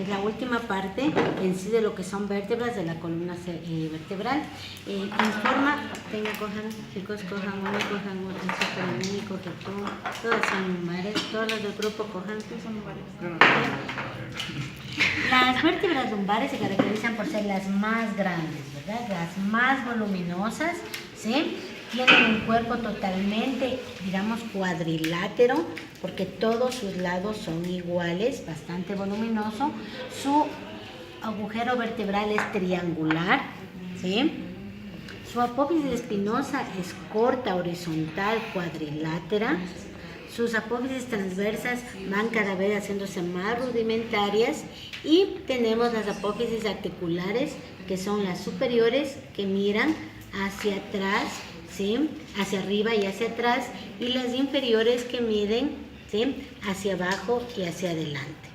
es la última parte en sí de lo que son vértebras de la columna vertebral. En forma, cojan, chicos, cojan uno, cojan otro, cojan tú, todas son lumbares, todas las del grupo cojan. Son lumbares. Las vértebras lumbares se caracterizan por ser las más grandes, ¿verdad? Las más voluminosas, ¿sí? Tienen un cuerpo totalmente, digamos, cuadrilátero, porque todos sus lados son iguales, bastante voluminoso. Su agujero vertebral es triangular, ¿sí? Su apófisis espinosa es corta, horizontal, cuadrilátera. Sus apófisis transversas van cada vez haciéndose más rudimentarias y tenemos las apófisis articulares, que son las superiores, que miran hacia atrás, ¿sí? Hacia arriba y hacia atrás, y las inferiores que miden, ¿sí? Hacia abajo y hacia adelante,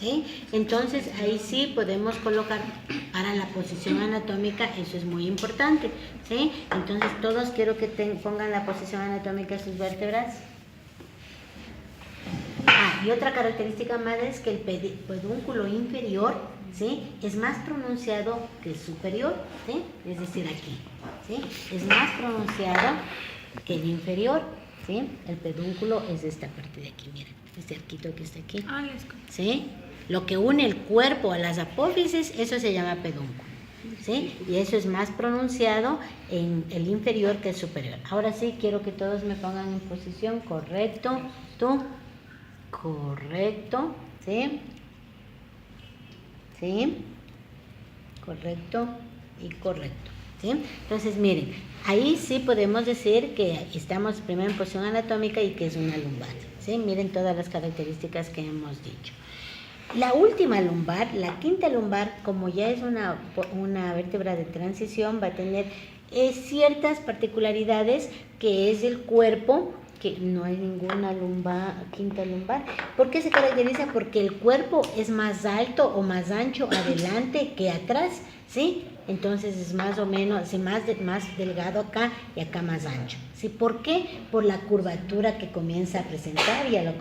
¿sí? Entonces ahí sí podemos colocar para la posición anatómica, eso es muy importante, ¿sí? Entonces todos quiero que pongan la posición anatómica de sus vértebras. Y otra característica más es que el pedúnculo inferior, ¿sí? Es más pronunciado que el superior, ¿sí? Es decir, aquí, ¿sí? Es más pronunciado que el inferior, ¿sí? El pedúnculo es esta parte de aquí, miren, este arquito que está aquí, ¿sí? Lo que une el cuerpo a las apófisis, eso se llama pedúnculo, ¿sí? Y eso es más pronunciado en el inferior que el superior. Ahora sí, quiero que todos me pongan en posición, correcto, tú. Correcto, ¿sí? ¿Sí? Correcto y correcto, ¿sí? Entonces, miren, ahí sí podemos decir que estamos primero en posición anatómica y que es una lumbar, ¿sí? Miren todas las características que hemos dicho. La última lumbar, la quinta lumbar, como ya es una vértebra de transición, va a tener ciertas particularidades, que es el cuerpo, que no hay ninguna quinta lumbar. ¿Por qué se caracteriza? Porque el cuerpo es más alto o más ancho adelante que atrás, ¿sí? Entonces es más o menos, más delgado acá y acá más ancho, ¿sí? ¿Por qué? Por la curvatura que comienza a presentar ya la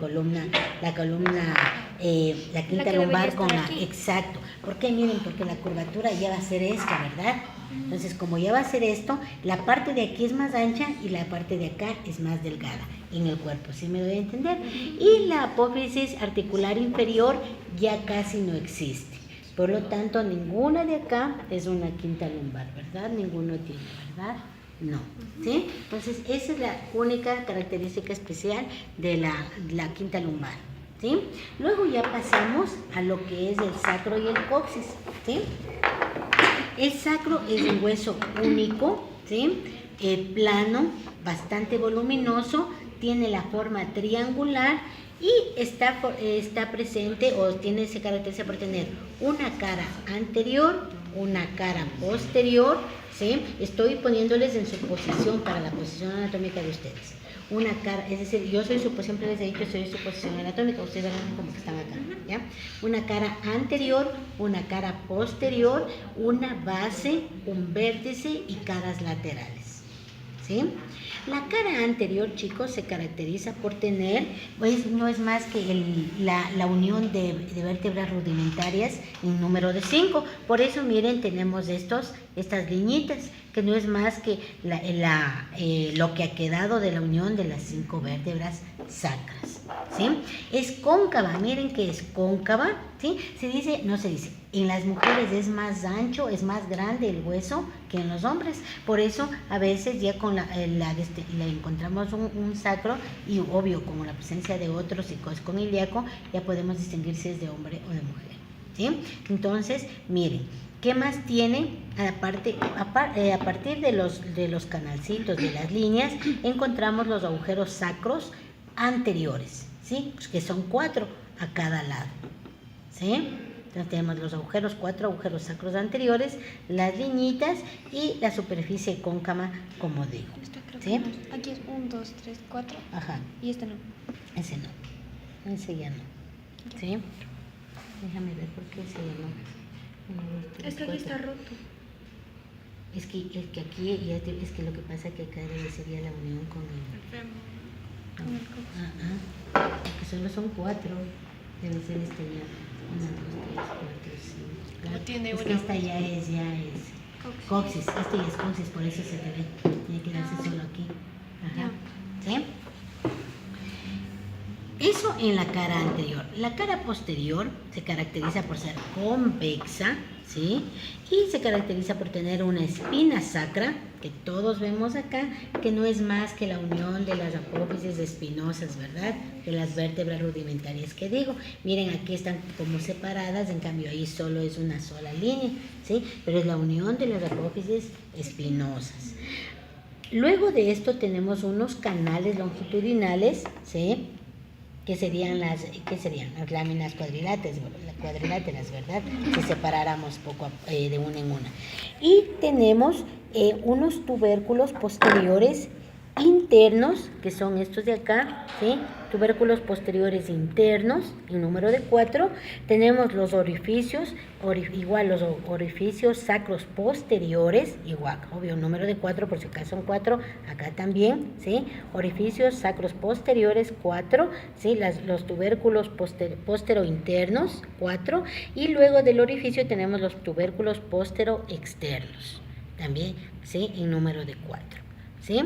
quinta lumbar con la... Exacto. ¿Por qué? Miren, porque la curvatura ya va a ser esta, ¿verdad? Entonces, como ya va a ser esto, la parte de aquí es más ancha y la parte de acá es más delgada en el cuerpo, ¿sí me doy a entender? Y la apófisis articular inferior ya casi no existe. Por lo tanto, ninguna de acá es una quinta lumbar, ¿verdad? Ninguno tiene, ¿verdad? No, ¿sí? Entonces, esa es la única característica especial de la quinta lumbar, ¿sí? Luego ya pasamos a lo que es el sacro y el coxis, ¿sí? El sacro es un hueso único, ¿sí? Plano, bastante voluminoso, tiene la forma triangular y está presente o se caracteriza por tener una cara anterior, una cara posterior, ¿sí? Estoy poniéndoles en su posición para la posición anatómica de ustedes. Una cara, es decir, yo siempre les he dicho, soy su posición anatómica, ustedes ven como que están acá, ¿ya? Una cara anterior, una cara posterior, una base, un vértice y caras laterales, ¿sí? La cara anterior, chicos, se caracteriza por tener, pues no es más que la unión de vértebras rudimentarias en número de 5. Por eso, miren, tenemos estas liñitas, que no es más que lo que ha quedado de la unión de las 5 vértebras sacras, ¿sí? Es cóncava, miren que es cóncava, ¿sí? No se dice, en las mujeres es más ancho, es más grande el hueso que en los hombres, por eso a veces ya con le encontramos un sacro y obvio, como la presencia de otros y con ilíaco, ya podemos distinguir si es de hombre o de mujer, ¿sí? Entonces, miren, ¿qué más tiene? A partir de los canalcitos, de las líneas, encontramos los agujeros sacros anteriores, ¿sí? Pues que son 4 a cada lado, ¿sí? Entonces tenemos los 4 agujeros sacros anteriores, las liñitas y la superficie cóncava, como digo, ¿sí? Aquí es 1, 2, 3, 4. Ajá. Y este no. Ese no. Ese ya no. ¿Sí? Déjame ver por qué ese ya no. 1, 2, 3, es que aquí 4. está roto. Es que aquí, es que lo que pasa es que acá sería la unión con el fémur. Porque solo son 4. Debe ser este ya. 1, 2, 3, 4. Tiene Es que una. esta ya es coxis, esto ya es coxis, por eso se te ve, tiene que darse solo aquí. Ajá. ¿Sí? Eso en la cara anterior. La cara posterior se caracteriza por ser convexa, ¿sí? Y se caracteriza por tener una espina sacra, que todos vemos acá, que no es más que la unión de las apófisis espinosas, ¿verdad? De las vértebras rudimentarias que digo. Miren, aquí están como separadas, en cambio ahí solo es una sola línea, ¿sí? Pero es la unión de las apófisis espinosas. Luego de esto tenemos unos canales longitudinales, ¿sí? ¿Qué serían las láminas cuadriláteras, ¿verdad? Si separáramos poco de una en una. Y tenemos unos tubérculos posteriores internos, que son estos de acá, ¿sí? Tubérculos posteriores internos, en número de 4. Tenemos los orificios, igual los orificios sacros posteriores, igual, obvio, número de 4, por si acaso son 4, acá también, ¿sí? Orificios sacros posteriores, 4, ¿sí? Los tubérculos postero internos, 4, y luego del orificio tenemos los tubérculos postero externos, también, ¿sí? En número de 4, ¿sí?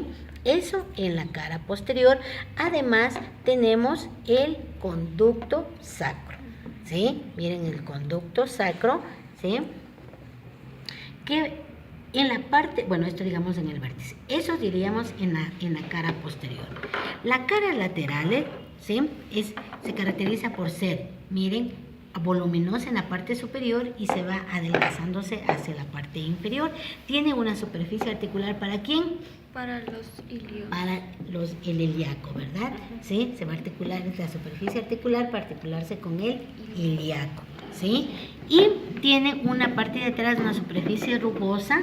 Eso en la cara posterior. Además tenemos el conducto sacro, ¿sí? Miren el conducto sacro, ¿sí? Que en la parte, bueno, esto digamos en el vértice, eso diríamos en la cara posterior. La cara lateral, ¿sí? Se caracteriza por ser, miren, voluminosa en la parte superior y se va adelgazándose hacia la parte inferior. Tiene una superficie articular, ¿para quién? Para los ilios. Para el ilíaco, ¿verdad? ¿Sí? Se va a articular, la superficie articular para articularse con el ilíaco, ¿sí? Y tiene una parte de atrás, una superficie rugosa,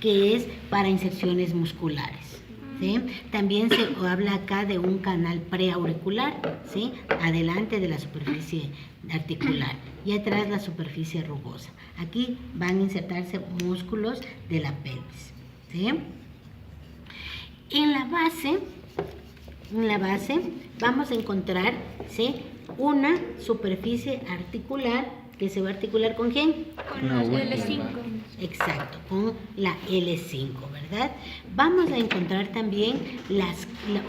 que es para inserciones musculares, ¿sí? También se habla acá de un canal preauricular, ¿sí? Adelante de la superficie articular y atrás la superficie rugosa. Aquí van a insertarse músculos de la pelvis, ¿sí? En la base vamos a encontrar, ¿sí? Una superficie articular que se va a articular ¿con quién? Con los L5. Exacto, con la L5, ¿verdad? Vamos a encontrar también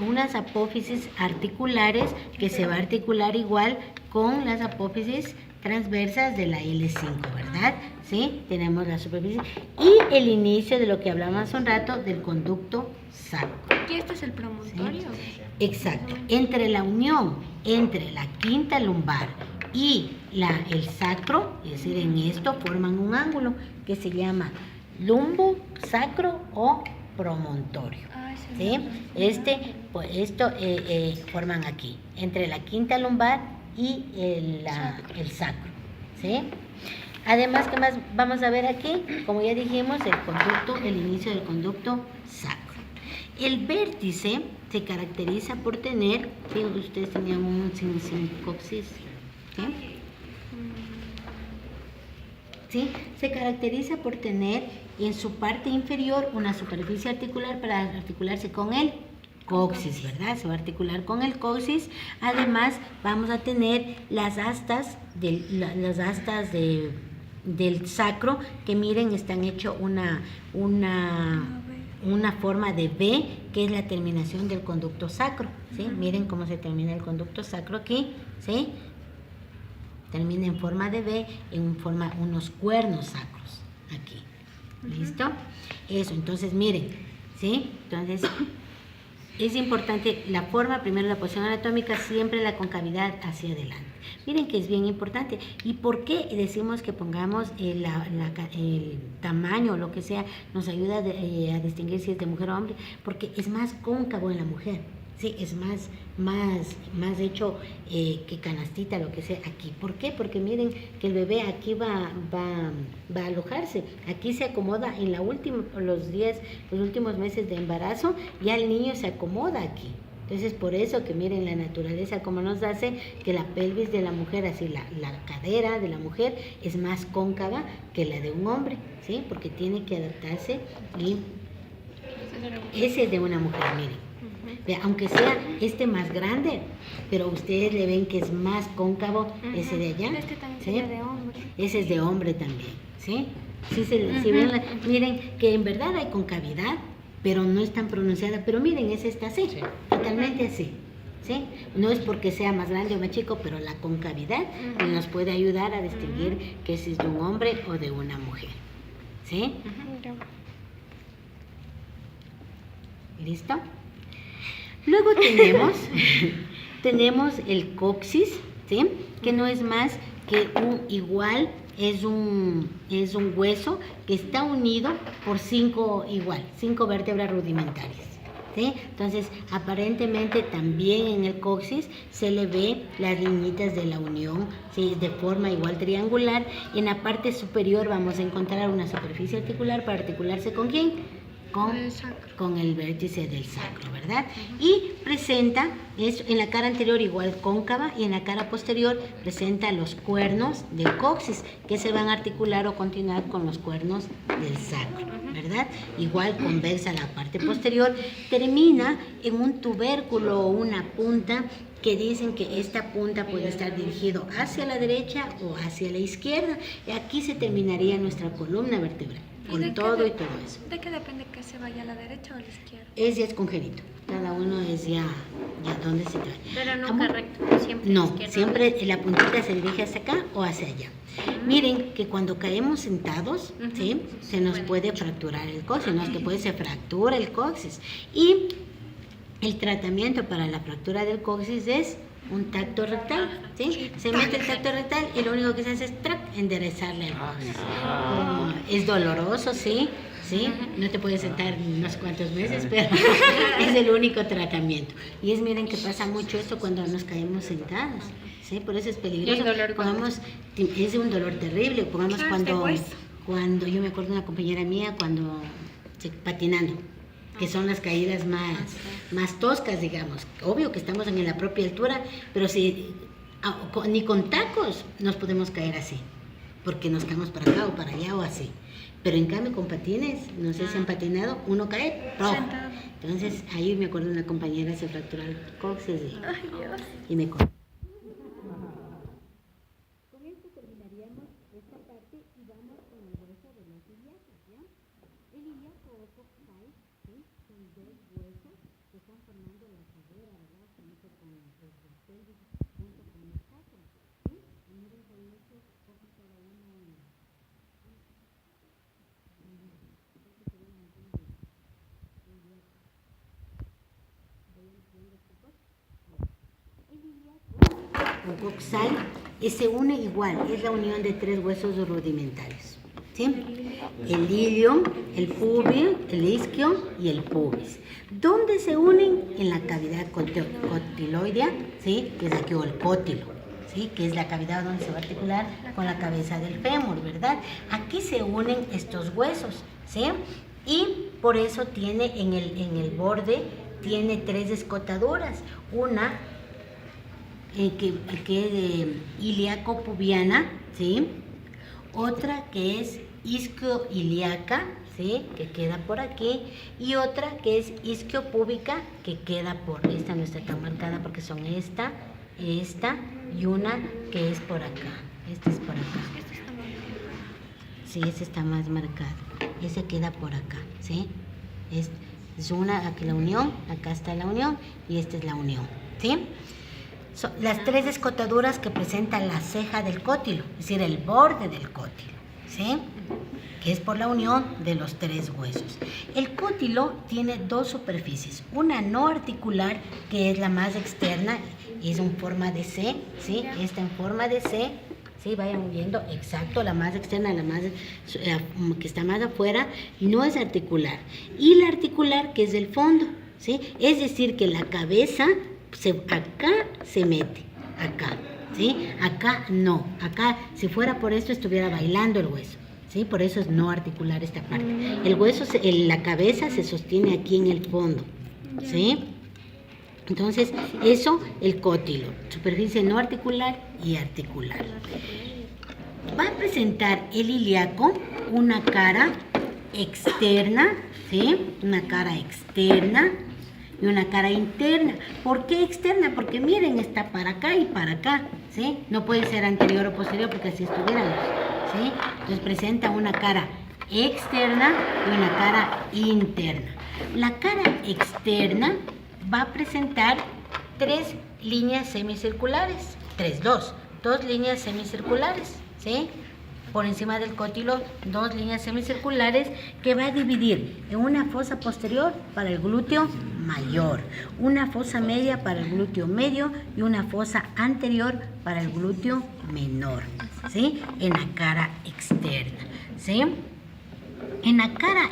unas apófisis articulares que se va a articular igual con las apófisis transversas de la L5, ¿verdad? ¿Sí? Tenemos la superficie y el inicio de lo que hablamos hace un rato del conducto sacro. ¿Y este es el promontorio? ¿Sí? Exacto. Entre la unión entre la quinta lumbar y el sacro, es decir, en esto forman un ángulo que se llama lumbo sacro o promontorio. ¿Sí? Esto forman aquí, entre la quinta lumbar y el sacro, ¿sí? Además, ¿qué más vamos a ver aquí? Como ya dijimos, el inicio del conducto sacro. El vértice se caracteriza por tener, ¿sí? Ustedes tenían un coxis, ¿sí? ¿Sí? Se caracteriza por tener en su parte inferior una superficie articular para articularse con el coxis, ¿verdad? Se va a articular con el coxis. Además, vamos a tener las astas del sacro, que miren, están hecho una forma de V, que es la terminación del conducto sacro, ¿sí? Miren cómo se termina el conducto sacro aquí, ¿sí? Termina en forma de V, unos cuernos sacros aquí. ¿Listo? Eso, entonces miren, ¿sí? Entonces es importante la forma, primero la posición anatómica, siempre la concavidad hacia adelante. Miren que es bien importante. ¿Y por qué decimos que pongamos el tamaño o lo que sea? Nos ayuda a distinguir si es de mujer o hombre, porque es más cóncavo en la mujer. Sí, es más hecho que canastita, lo que sea, aquí. ¿Por qué? Porque miren que el bebé aquí va a alojarse. Aquí se acomoda en los últimos meses de embarazo, ya el niño se acomoda aquí. Entonces, por eso que miren la naturaleza como nos hace que la pelvis de la mujer, así la cadera de la mujer es más cóncava que la de un hombre, ¿sí? Porque tiene que adaptarse y ese es de una mujer, miren. Aunque sea más grande, pero ustedes le ven que es más cóncavo ese de allá. Este también ¿sí? sería de hombre. Ese es de hombre también, ¿sí? Sí, si ven miren que en verdad hay concavidad, pero no es tan pronunciada, pero miren, es esta así, totalmente así, ¿sí? No es porque sea más grande o más chico, pero la concavidad nos puede ayudar a distinguir que si es de un hombre o de una mujer, ¿sí? ¿Listo? Luego tenemos el coxis, ¿sí? Que no es más que es un hueso que está unido por cinco vértebras rudimentarias, ¿sí? Entonces, aparentemente también en el coxis se le ve las liñitas de la unión, ¿sí? De forma igual triangular. En la parte superior vamos a encontrar una superficie articular para articularse ¿con quién? Con el vértice del sacro, ¿verdad? Y presenta, en la cara anterior igual cóncava y en la cara posterior presenta los cuernos del coxis que se van a articular o continuar con los cuernos del sacro, ¿verdad? Igual convexa la parte posterior, termina en un tubérculo o una punta que dicen que esta punta puede estar dirigido hacia la derecha o hacia la izquierda, y aquí se terminaría nuestra columna vertebral. Con todo y todo eso. ¿De qué depende que se vaya a la derecha o a la izquierda? Ya es congénito. Cada uno es ya dónde se trae. Pero nunca recto, siempre no, izquierda. Siempre la puntita se dirige hacia acá o hacia allá. Miren que cuando caemos sentados, ¿sí? Se nos puede fracturar el coxis, no es que se fractura el coxis. Y el tratamiento para la fractura del coxis es un tacto rectal, ¿sí? Se mete el tacto rectal y lo único que se hace es enderezarle el coxis. Es doloroso, sí, no te puedes sentar unos cuantos meses, pero es el único tratamiento. Y miren que pasa mucho esto cuando nos caemos sentados, ¿sí? Por eso es peligroso. Es un dolor terrible, cuando yo me acuerdo de una compañera mía patinando, que son las caídas más toscas, digamos. Obvio que estamos en la propia altura, pero ni con tacos nos podemos caer así, porque nos caemos para acá o para allá o así. Pero en cambio con patines, no sé si han patinado, uno cae, ¡pum! Entonces ahí me acuerdo de una compañera se fracturó el coxis y me contó. Con esto terminaríamos esta parte y vamos con el hueso de los ilíacos, ¿ya? El ilíaco o coxal, ¿sí? Son dos huesos que están formando la cadera, ¿verdad? Junto con el pelvis, junto con el sacro, ¿sí? Y miren que esos cogen cada uno o coxal se une igual, es la unión de tres huesos rudimentarios, ¿sí? El ilion, el pubis, el isquio y el pubis. ¿Dónde se unen? En la cavidad cotiloidea, ¿sí? Que es aquí, o el cótilo, ¿sí? Que es la cavidad donde se va a articular con la cabeza del fémur, ¿verdad? Aquí se unen estos huesos, ¿sí? Y por eso tiene en el borde, tiene tres escotaduras, una que es ilíaco-pubiana, ¿sí? Otra que es isquio-ilíaca, ¿sí? Que queda por aquí, y otra que es isquiopúbica, que queda por esta, no está tan marcada porque son esta, y una que es por acá. Esta es por acá. Sí, ese está más marcado. Ese queda por acá, ¿sí? Es una, aquí la unión, acá está la unión, y esta es la unión, ¿sí? Son las tres escotaduras que presentan la ceja del cótilo, es decir, el borde del cótilo, ¿sí? Que es por la unión de los tres huesos. El cótilo tiene dos superficies, una no articular, que es la más externa, es en forma de C, ¿sí? Esta en forma de C, ¿sí? Vayan viendo, exacto, la más externa, que está más afuera, no es articular. Y la articular, que es del fondo, ¿sí? Es decir, que la cabeza acá se mete, acá, ¿sí? Acá no, acá si fuera por esto estuviera bailando el hueso, ¿sí? Por eso es no articular esta parte. El hueso, la cabeza se sostiene aquí en el fondo, ¿sí? Entonces, eso, el cótilo, superficie no articular y articular. Va a presentar el ilíaco una cara externa, ¿sí? Una cara externa y una cara interna. ¿Por qué externa? Porque miren, está para acá y para acá, ¿sí? No puede ser anterior o posterior porque así estuviéramos, ¿sí? Entonces presenta una cara externa y una cara interna. La cara externa va a presentar tres líneas semicirculares, dos líneas semicirculares, ¿sí? Por encima del cótilo, dos líneas semicirculares que va a dividir en una fosa posterior para el glúteo mayor, una fosa media para el glúteo medio y una fosa anterior para el glúteo menor, ¿sí? En la cara externa, ¿sí? En la cara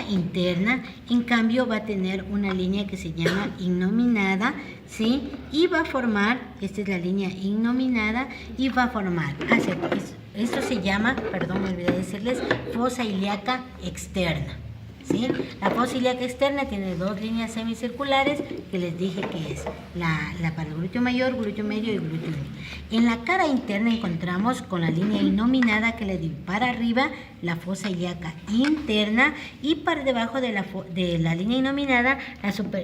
interna, en cambio, va a tener una línea que se llama innominada, ¿sí? Y va a formar, esta es la línea innominada, y va a formar, esto se llama, perdón, me olvidé decirles, fosa ilíaca externa, ¿sí? La fosa ilíaca externa tiene dos líneas semicirculares que les dije que es la para el glúteo mayor, glúteo medio y glúteo medio. En la cara interna encontramos con la línea innominada que le di para arriba la fosa ilíaca interna y para debajo de la línea innominada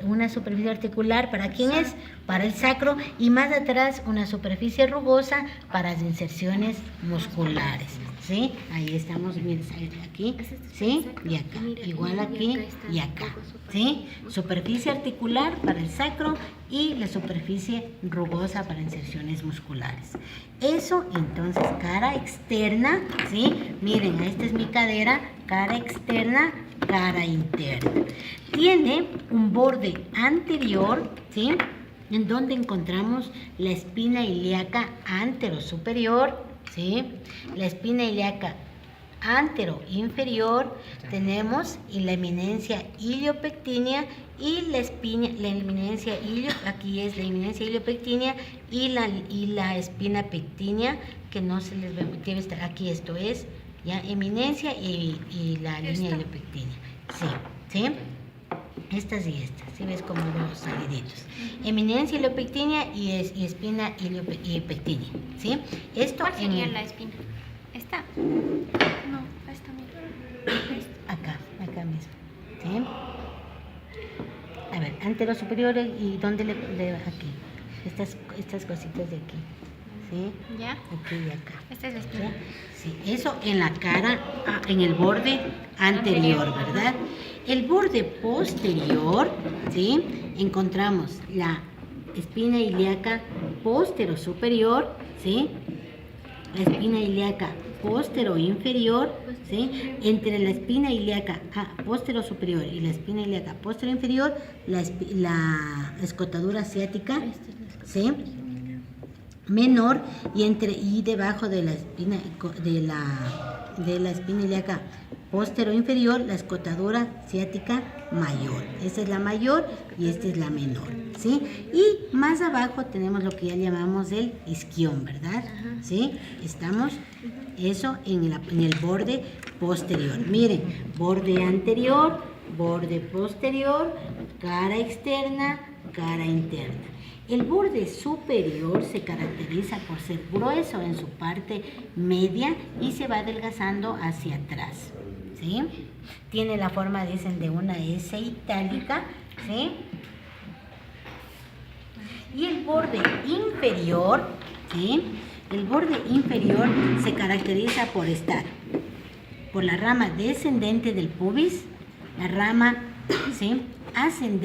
una superficie articular. ¿Para quién es? Para el sacro, y más atrás una superficie rugosa para las inserciones musculares, ¿sí? Ahí estamos, miren, aquí, ¿sí? Y acá, igual aquí y acá, ¿sí? Superficie articular para el sacro y la superficie rugosa para inserciones musculares. Eso, entonces, cara externa, ¿sí? Miren, esta es mi cadera, cara externa, cara interna. Tiene un borde anterior, ¿sí? En donde encontramos la espina ilíaca anterosuperior, ¿sí? La espina ilíaca anteroinferior, tenemos y la eminencia iliopectínea y la eminencia aquí es la eminencia iliopectínea y la espina pectínea, que no se les ve, debe estar aquí, esto es ya eminencia y la línea iliopectínea, sí, estas y estas, ¿sí? ¿Ves como dos saliditos? Eminencia iliopectínea y espina iliopectínea, ¿sí? Esto ¿Cuál sería la espina? ¿Esta? No, esta misma. Acá mismo, ¿sí? A ver, antero superior y ¿dónde le aquí? Estas cositas de aquí, ¿sí? ¿Ya? Aquí y acá. Esta es la espina. Sí, eso en la cara, en el borde anterior, ¿verdad? El borde posterior, ¿sí? Encontramos la espina ilíaca posterosuperior, ¿sí? La espina ilíaca posteroinferior, ¿sí? Entre la espina ilíaca posterosuperior y la espina ilíaca posteroinferior, la escotadura ciática, ¿sí? Menor, y debajo de la espina ilíaca posteroinferior, la escotadura ciática mayor. Esta es la mayor y esta es la menor, ¿sí? Y más abajo tenemos lo que ya llamamos el isquión, ¿verdad? ¿Sí? Estamos, eso en el borde posterior. Miren, borde anterior, borde posterior, cara externa, cara interna. El borde superior se caracteriza por ser grueso en su parte media y se va adelgazando hacia atrás, ¿sí? Tiene la forma, dicen, de una S itálica, ¿sí? Y el borde inferior, ¿sí? El borde inferior se caracteriza por estar por la rama descendente del pubis, la rama, ¿sí? Ascendente